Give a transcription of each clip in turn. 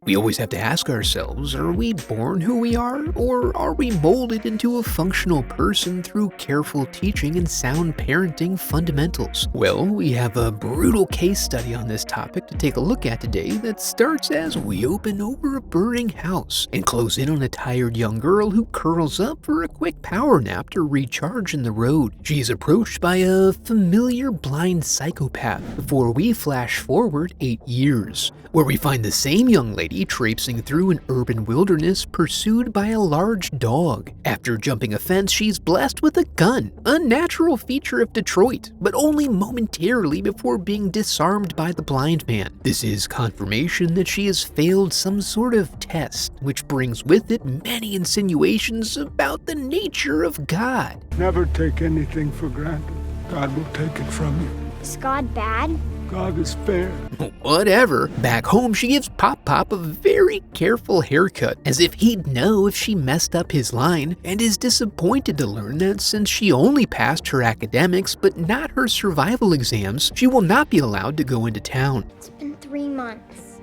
We always have to ask ourselves, are we born who we are, or are we molded into a functional person through careful teaching and sound parenting fundamentals? Well, we have a brutal case study on this topic to take a look at today that starts as we open over a burning house and close in on a tired young girl who curls up for a quick power nap to recharge in the road. She's approached by a familiar blind psychopath before we flash forward 8 years, where we find the same young lady traipsing through an urban wilderness pursued by a large dog. After jumping a fence, she's blessed with a gun, a natural feature of Detroit, but only momentarily before being disarmed by the blind man. This is confirmation that she has failed some sort of test, which brings with it many insinuations about the nature of God. Never take anything for granted. God will take it from you. Is God bad? God is fair. Whatever. Back home, she gives Pop a very careful haircut, as if he'd know if she messed up his line, and is disappointed to learn that since she only passed her academics but not her survival exams, she will not be allowed to go into town. It's been 3 months.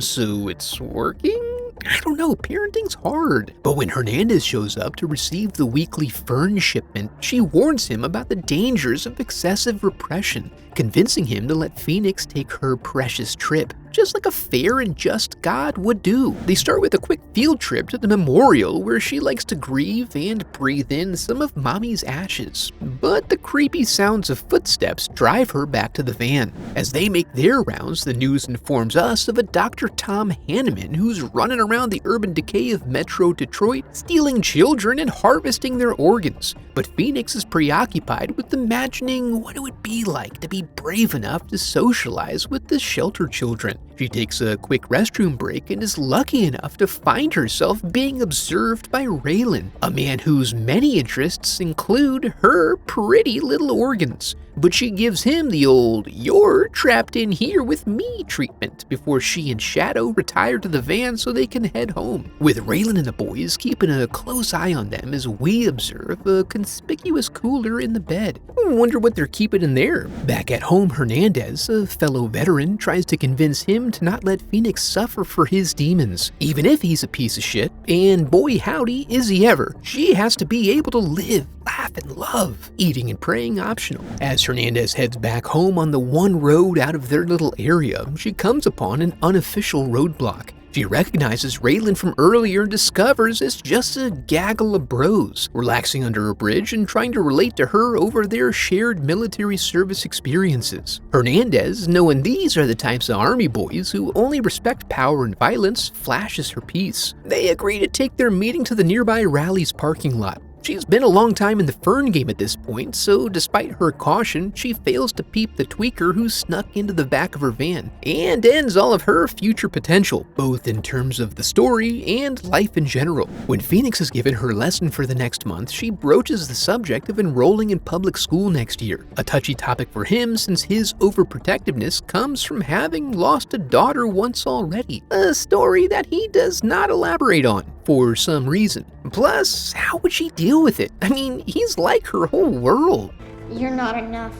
So it's working? I don't know, parenting's hard. But when Hernandez shows up to receive the weekly fern shipment, she warns him about the dangers of excessive repression, convincing him to let Phoenix take her precious trip, just like a fair and just God would do. They start with a quick field trip to the memorial where she likes to grieve and breathe in some of Mommy's ashes. But the creepy sounds of footsteps drive her back to the van. As they make their rounds, the news informs us of a Dr. Tom Hanneman who's running around the urban decay of Metro Detroit, stealing children and harvesting their organs. But Phoenix is preoccupied with imagining what it would be like to be brave enough to socialize with the shelter children. She takes a quick restroom break and is lucky enough to find herself being observed by Raylan, a man whose many interests include her pretty little organs. But she gives him the old, "you're trapped in here with me" treatment before she and Shadow retire to the van so they can head home, with Raylan and the boys keeping a close eye on them as we observe a conspicuous cooler in the bed. I wonder what they're keeping in there. Back at home, Hernandez, a fellow veteran, tries to convince him to not let Phoenix suffer for his demons, even if he's a piece of shit, and boy howdy is he ever. She has to be able to live, laugh, and love, eating and praying optional. As Hernandez heads back home on the one road out of their little area, she comes upon an unofficial roadblock. She recognizes Raylan from earlier and discovers it's just a gaggle of bros, relaxing under a bridge and trying to relate to her over their shared military service experiences. Hernandez, knowing these are the types of army boys who only respect power and violence, flashes her piece. They agree to take their meeting to the nearby Rally's parking lot. She's been a long time in the Fern game at this point, so despite her caution, she fails to peep the tweaker who snuck into the back of her van, and ends all of her future potential, both in terms of the story and life in general. When Phoenix is given her lesson for the next month, she broaches the subject of enrolling in public school next year, a touchy topic for him since his overprotectiveness comes from having lost a daughter once already, a story that he does not elaborate on for some reason. Plus, how would she deal with it? I mean, he's like her whole world. You're not enough.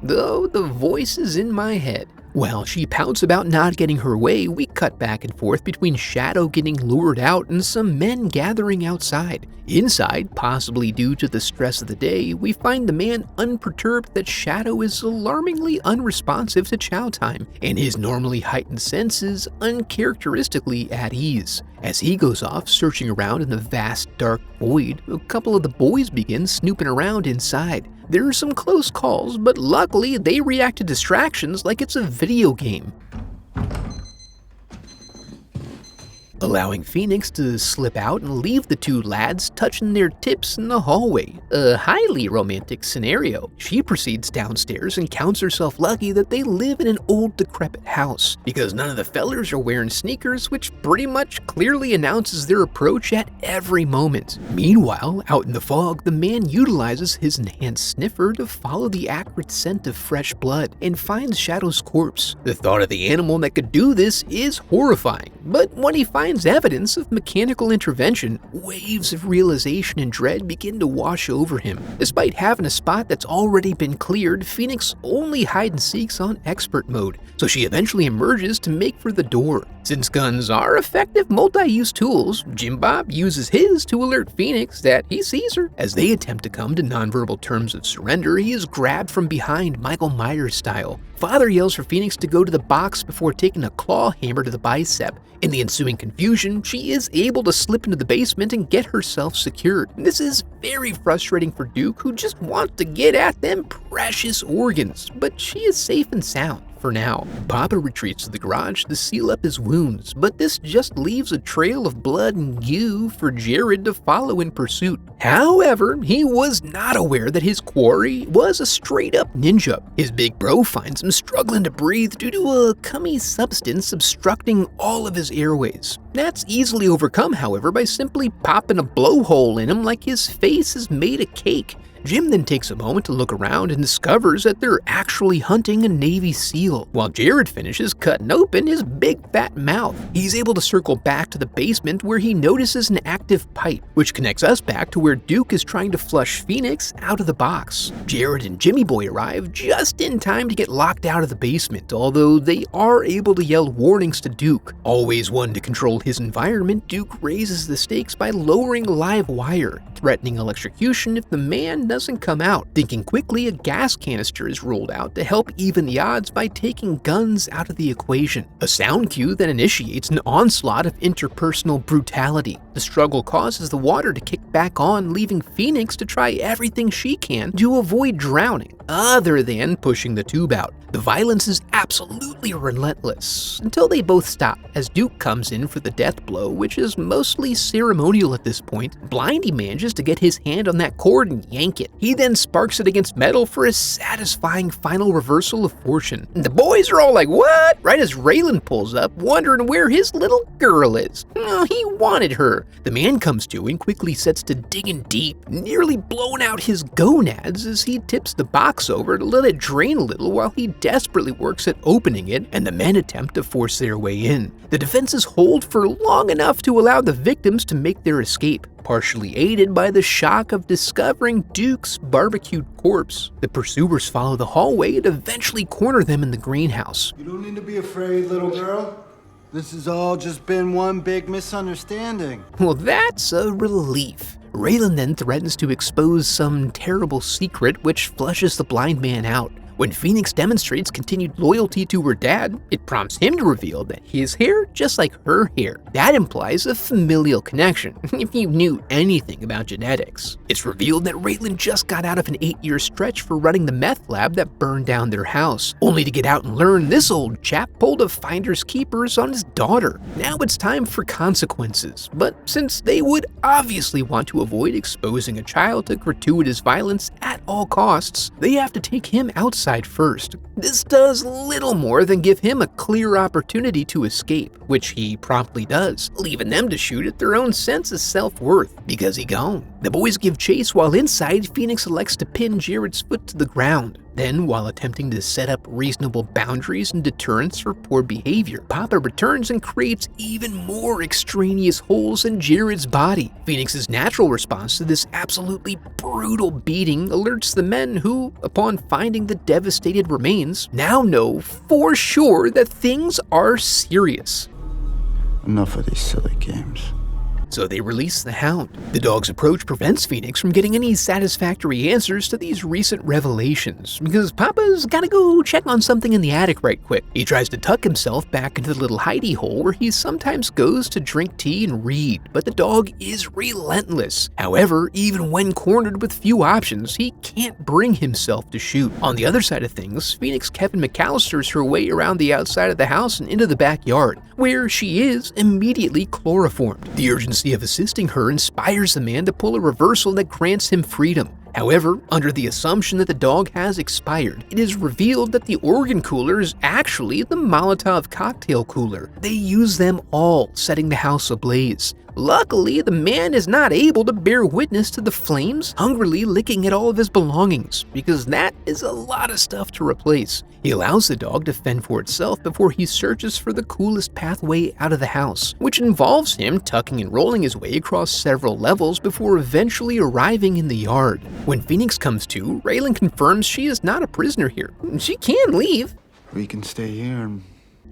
Though the voice is in my head. While she pouts about not getting her way, we cut back and forth between Shadow getting lured out and some men gathering outside. Inside, possibly due to the stress of the day, we find the man unperturbed that Shadow is alarmingly unresponsive to chow time, and his normally heightened senses uncharacteristically at ease. As he goes off searching around in the vast dark void, a couple of the boys begin snooping around inside. There are some close calls, but luckily they react to distractions like it's a video game, allowing Phoenix to slip out and leave the two lads touching their tips in the hallway. A highly romantic scenario. She proceeds downstairs and counts herself lucky that they live in an old decrepit house, because none of the fellers are wearing sneakers, which pretty much clearly announces their approach at every moment. Meanwhile, out in the fog, the man utilizes his enhanced sniffer to follow the acrid scent of fresh blood and finds Shadow's corpse. The thought of the animal that could do this is horrifying, but when he finds evidence of mechanical intervention, waves of realization and dread begin to wash over him. Despite having a spot that's already been cleared, Phoenix only hide and seeks on expert mode, so she eventually emerges to make for the door. Since guns are effective multi-use tools, Jim Bob uses his to alert Phoenix that he sees her. As they attempt to come to nonverbal terms of surrender, he is grabbed from behind Michael Myers style. Father yells for Phoenix to go to the box before taking a claw hammer to the bicep. In the ensuing confusion, she is able to slip into the basement and get herself secured. This is very frustrating for Duke, who just wants to get at them precious organs, but she is safe and sound for now. Papa retreats to the garage to seal up his wounds, but this just leaves a trail of blood and goo for Jared to follow in pursuit. However, he was not aware that his quarry was a straight-up ninja. His big bro finds him struggling to breathe due to a cummy substance obstructing all of his airways. That's easily overcome, however, by simply popping a blowhole in him like his face is made of cake. Jim then takes a moment to look around and discovers that they're actually hunting a Navy SEAL, while Jared finishes cutting open his big fat mouth. He's able to circle back to the basement where he notices an active pipe, which connects us back to where Duke is trying to flush Phoenix out of the box. Jared and Jimmy Boy arrive just in time to get locked out of the basement, although they are able to yell warnings to Duke. Always one to control his environment, Duke raises the stakes by lowering live wire, threatening electrocution if the man doesn't come out. Thinking quickly, a gas canister is rolled out to help even the odds by taking guns out of the equation. A sound cue then initiates an onslaught of interpersonal brutality. The struggle causes the water to kick back on, leaving Phoenix to try everything she can to avoid drowning, other than pushing the tube out. The violence is absolutely relentless, until they both stop as Duke comes in for the death blow, which is mostly ceremonial at this point. Blindy manages to get his hand on that cord and yank it. He then sparks it against metal for a satisfying final reversal of fortune. The boys are all like, "What?" right as Raylan pulls up, wondering where his little girl is. He wanted her. The man comes to and quickly sets to digging deep, nearly blowing out his gonads as he tips the box over to let it drain a little while he desperately works at opening it, and the men attempt to force their way in. The defenses hold for long enough to allow the victims to make their escape, partially aided by the shock of discovering Duke's barbecued corpse. The pursuers follow the hallway and eventually corner them in the greenhouse. You don't need to be afraid, little girl. This has all just been one big misunderstanding. Well, that's a relief. Raylan then threatens to expose some terrible secret, which flushes the blind man out. When Phoenix demonstrates continued loyalty to her dad, it prompts him to reveal that his hair just like her hair. That implies a familial connection, if you knew anything about genetics. It's revealed that Raylan just got out of an 8-year stretch for running the meth lab that burned down their house, only to get out and learn this old chap pulled a finders keepers on his daughter. Now it's time for consequences, but since they would obviously want to avoid exposing a child to gratuitous violence at all costs, they have to take him outside first. This does little more than give him a clear opportunity to escape, which he promptly does, leaving them to shoot at their own sense of self-worth, because he gone. The boys give chase while inside, Phoenix elects to pin Jared's foot to the ground. Then, while attempting to set up reasonable boundaries and deterrence for poor behavior, Papa returns and creates even more extraneous holes in Jared's body. Phoenix's natural response to this absolutely brutal beating alerts the men who, upon finding the devastated remains, now know for sure that things are serious. Enough of these silly games. So they release the Hound. The dog's approach prevents Phoenix from getting any satisfactory answers to these recent revelations, because Papa's gotta go check on something in the attic right quick. He tries to tuck himself back into the little hidey hole where he sometimes goes to drink tea and read, but the dog is relentless. However, even when cornered with few options, he can't bring himself to shoot. On the other side of things, Phoenix Kevin McAllister's her way around the outside of the house and into the backyard, where she is immediately chloroformed. The urgency of assisting her inspires the man to pull a reversal that grants him freedom. However, under the assumption that the dog has expired, it is revealed that the organ cooler is actually the Molotov cocktail cooler. They use them all, setting the house ablaze. Luckily, the man is not able to bear witness to the flames hungrily licking at all of his belongings, because that is a lot of stuff to replace. He allows the dog to fend for itself before he searches for the coolest pathway out of the house, which involves him tucking and rolling his way across several levels before eventually arriving in the yard. When Phoenix comes to, Raylan confirms she is not a prisoner here. She can leave. We can stay here and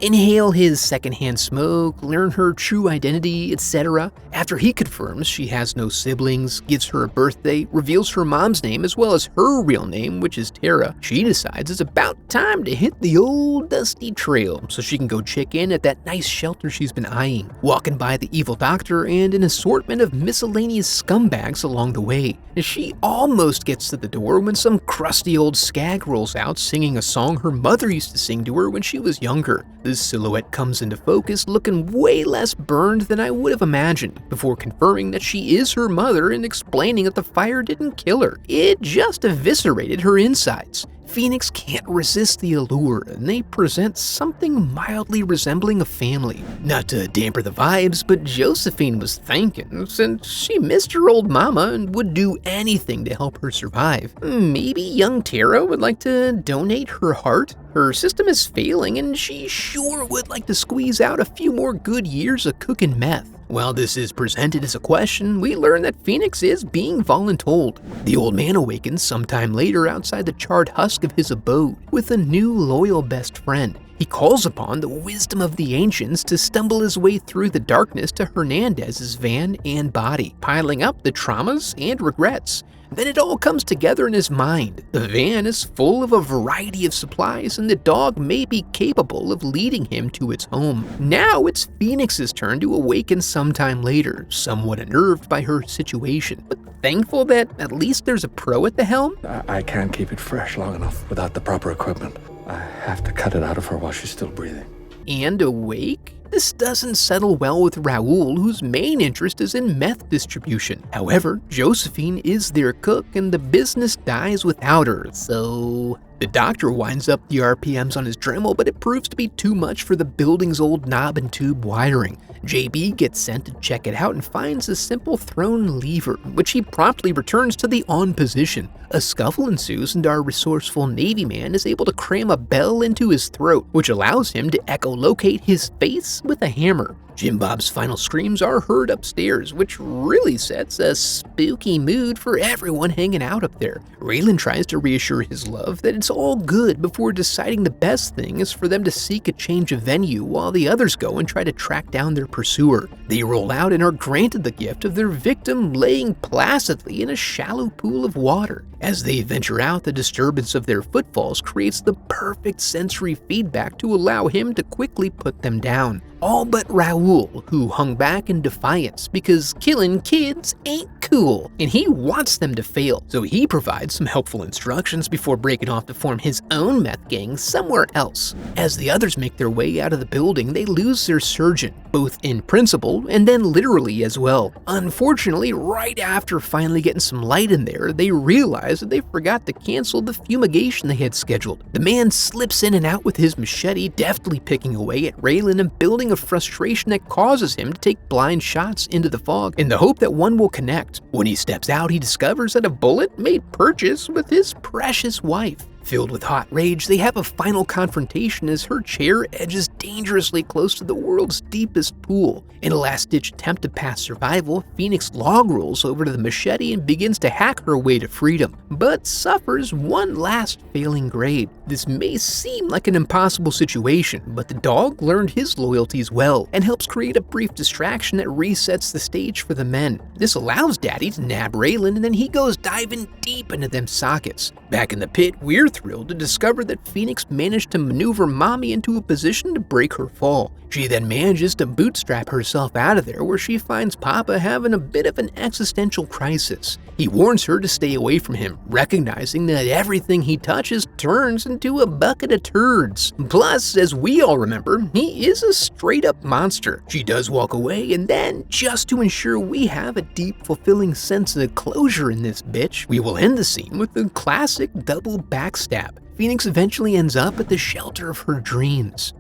Inhale his secondhand smoke, learn her true identity, etc. After he confirms she has no siblings, gives her a birthday, reveals her mom's name as well as her real name, which is Tara, she decides it's about time to hit the old dusty trail so she can go check in at that nice shelter she's been eyeing, walking by the evil doctor and an assortment of miscellaneous scumbags along the way. She almost gets to the door when some crusty old skag rolls out singing a song her mother used to sing to her when she was younger. This silhouette comes into focus looking way less burned than I would have imagined, before confirming that she is her mother and explaining that the fire didn't kill her, it just eviscerated her insides. Phoenix can't resist the allure, and they present something mildly resembling a family. Not to damper the vibes, but Josephine was thinking, since she missed her old mama and would do anything to help her survive, maybe young Tara would like to donate her heart? Her system is failing, and she sure would like to squeeze out a few more good years of cooking meth. While this is presented as a question, we learn that Phoenix is being voluntold. The old man awakens sometime later outside the charred husk of his abode with a new loyal best friend. He calls upon the wisdom of the ancients to stumble his way through the darkness to Hernandez's van and body, piling up the traumas and regrets. Then it all comes together in his mind. The van is full of a variety of supplies, and the dog may be capable of leading him to its home. Now it's Phoenix's turn to awaken sometime later, somewhat unnerved by her situation, but thankful that at least there's a pro at the helm. I can't keep it fresh long enough without the proper equipment. I have to cut it out of her while she's still breathing. And awake? This doesn't settle well with Raoul, whose main interest is in meth distribution. However, Josephine is their cook and the business dies without her, so... The doctor winds up the RPMs on his Dremel, but it proves to be too much for the building's old knob and tube wiring. JB gets sent to check it out and finds a simple thrown lever, which he promptly returns to the on position. A scuffle ensues and our resourceful Navy man is able to cram a bell into his throat, which allows him to echolocate his face with a hammer. Jim Bob's final screams are heard upstairs, which really sets a spooky mood for everyone hanging out up there. Raylan tries to reassure his love that it's all good before deciding the best thing is for them to seek a change of venue while the others go and try to track down their pursuer. They roll out and are granted the gift of their victim laying placidly in a shallow pool of water. As they venture out, the disturbance of their footfalls creates the perfect sensory feedback to allow him to quickly put them down. All but Raoul, who hung back in defiance because killing kids ain't cool, and he wants them to fail. So he provides some helpful instructions before breaking off to form his own meth gang somewhere else. As the others make their way out of the building, they lose their surgeon, both in principle and then literally as well. Unfortunately, right after finally getting some light in there, they realize that they forgot to cancel the fumigation they had scheduled. The man slips in and out with his machete, deftly picking away at Raylan and building a frustration that causes him to take blind shots into the fog in the hope that one will connect. When he steps out, he discovers that a bullet made purchase with his precious wife. Filled with hot rage, they have a final confrontation as her chair edges dangerously close to the world's deepest pool. In a last-ditch attempt to pass survival, Phoenix log rolls over to the machete and begins to hack her way to freedom, but suffers one last failing grade. This may seem like an impossible situation, but the dog learned his loyalties well and helps create a brief distraction that resets the stage for the men. This allows Daddy to nab Raylan, and then he goes diving deep into them sockets. Back in the pit, we're thrilled to discover that Phoenix managed to maneuver Mommy into a position to break her fall. She then manages to bootstrap herself out of there, where she finds Papa having a bit of an existential crisis. He warns her to stay away from him, recognizing that everything he touches turns into a bucket of turds. Plus, as we all remember, he is a straight-up monster. She does walk away, and then, just to ensure we have a deep, fulfilling sense of closure in this bitch, we will end the scene with the classic double backstab. Phoenix eventually ends up at the shelter of her dreams.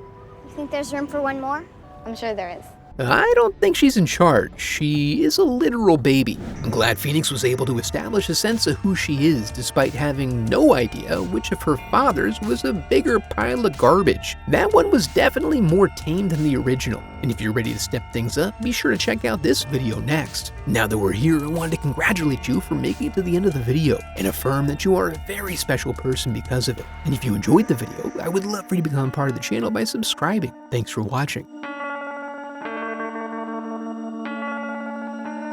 You think there's room for one more? I'm sure there is. I don't think she's in charge. She is a literal baby. I'm glad Phoenix was able to establish a sense of who she is despite having no idea which of her fathers was a bigger pile of garbage. That one was definitely more tame than the original. And if you're ready to step things up, be sure to check out this video next. Now that we're here, I wanted to congratulate you for making it to the end of the video and affirm that you are a very special person because of it. And if you enjoyed the video, I would love for you to become part of the channel by subscribing. Thanks for watching.